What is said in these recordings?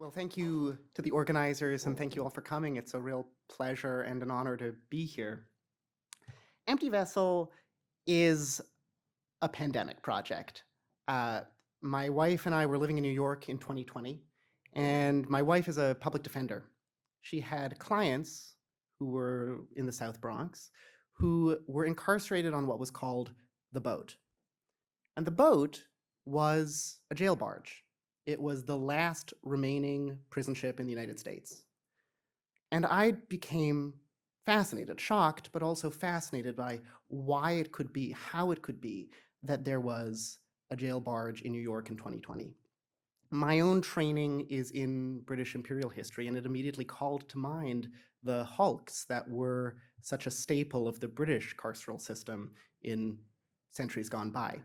Well, thank you to the organizers and thank you all for coming. It's a real pleasure and an honor to be here. Empty Vessel is a pandemic project. Uh, my wife and I were living in New York in 2020, and my wife is a public defender. She had clients who were in the South Bronx who were incarcerated on what was called the boat. And the boat was a jail barge. It was the last remaining prison ship in the United States. And I became fascinated, shocked, but also fascinated by why it could be, how it could be that there was a jail barge in New York in 2020. My own training is in British imperial history, and it immediately called to mind the hulks that were such a staple of the British carceral system in centuries gone by.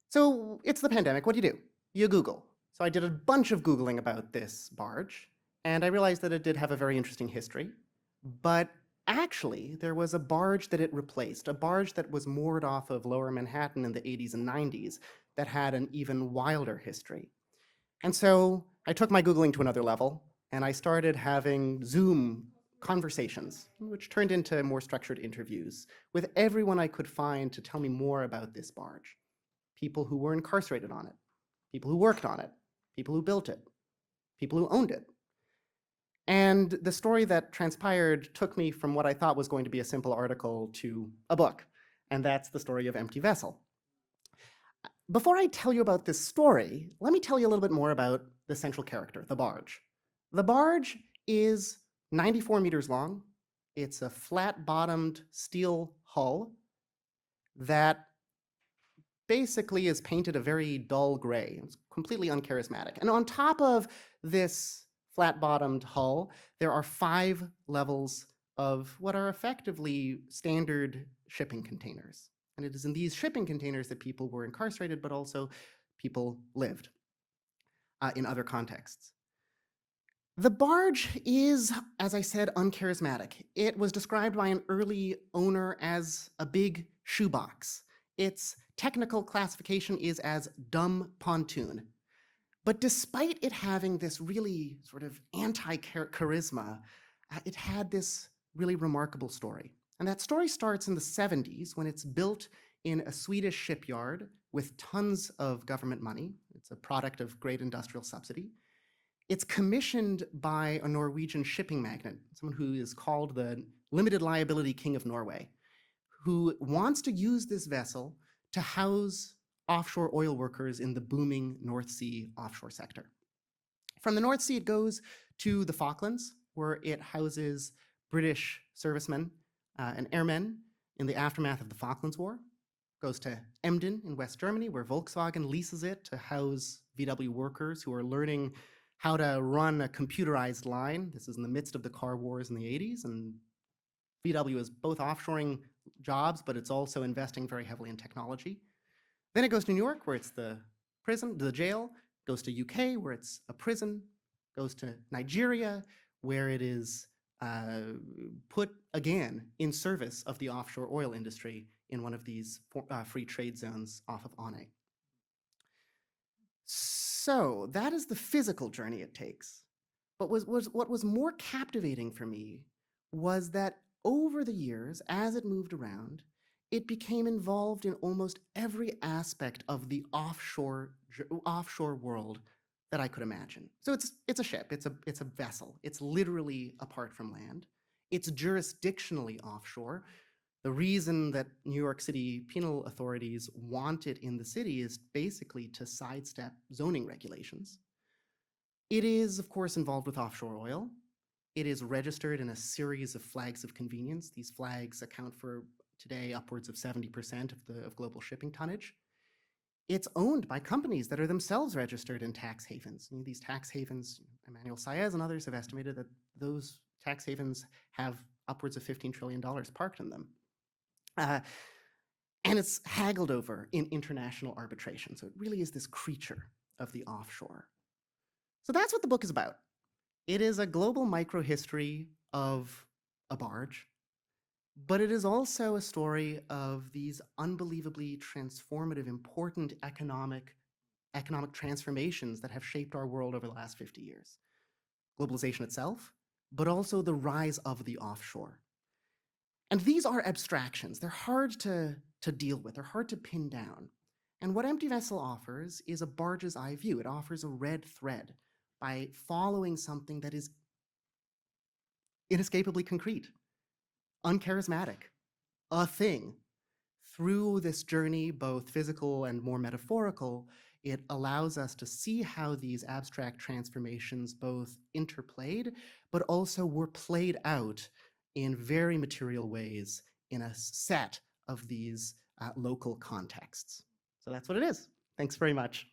So it's the pandemic. What do? You Google. So I did a bunch of Googling about this barge, and I realized that it did have a very interesting history. But actually, there was a barge that it replaced, a barge that was moored off of Lower Manhattan in the 80s and 90s that had an even wilder history. And so I took my Googling to another level, and I started having Zoom conversations, which turned into more structured interviews with everyone I could find to tell me more about this barge. People who were incarcerated on it, people who worked on it, people who built it, people who owned it. And the story that transpired took me from what I thought was going to be a simple article to a book, and that's the story of Empty Vessel. Before I tell you about this story, let me tell you a little bit more about the central character, the barge. The barge is 94 meters long. It's a flat-bottomed steel hull that basically is painted a very dull gray. It's completely uncharismatic. And on top of this flat-bottomed hull, there are 5 levels of what are effectively standard shipping containers. And it is in these shipping containers that people were incarcerated, but also people lived in other contexts. The barge is, as I said, uncharismatic. It was described by an early owner as a big shoebox. Its technical classification is as dumb pontoon. But despite it having this really sort of anti-charisma, it had this really remarkable story. And that story starts in the 70s when it's built in a Swedish shipyard with tons of government money. It's a product of great industrial subsidy. It's commissioned by a Norwegian shipping magnate, someone who is called the limited liability king of Norway, who wants to use this vessel to house offshore oil workers in the booming North Sea offshore sector. From the North Sea, it goes to the Falklands, where it houses British servicemen and airmen in the aftermath of the Falklands War. Goes to Emden in West Germany, where Volkswagen leases it to house VW workers who are learning how to run a computerized line. This is in the midst of the car wars in the 80s, and VW is both offshoring jobs, but it's also investing very heavily in technology. Then it goes to New York, where it's the prison, the jail, goes to UK, where it's a prison, goes to Nigeria, where it is put again in service of the offshore oil industry in one of these free trade zones off of One. So that is the physical journey it takes. But what was more captivating for me was that over the years, as it moved around, it became involved in almost every aspect of the offshore world that I could imagine. So it's a ship, it's a vessel. It's literally apart from land. It's jurisdictionally offshore. The reason that New York City penal authorities want it in the city is basically to sidestep zoning regulations. It is, of course, involved with offshore oil. It is registered in a series of flags of convenience. These flags account for today upwards of 70% of global shipping tonnage. It's owned by companies that are themselves registered in tax havens. These tax havens, Emmanuel Saez and others have estimated that those tax havens have upwards of $15 trillion parked in them. And it's haggled over in international arbitration. So it really is this creature of the offshore. So that's what the book is about. It is a global microhistory of a barge, but it is also a story of these unbelievably transformative, important economic transformations that have shaped our world over the last 50 years. globalization itself, but also the rise of the offshore. And these are abstractions. They're hard to deal with. They're hard to pin down. And what Empty Vessel offers is a Barge's eye view. It offers a red thread by following something that is inescapably concrete, uncharismatic, a thing. Through this journey, both physical and more metaphorical, it allows us to see how these abstract transformations both interplayed, but also were played out in very material ways in a set of these local contexts. So that's what it is. Thanks very much.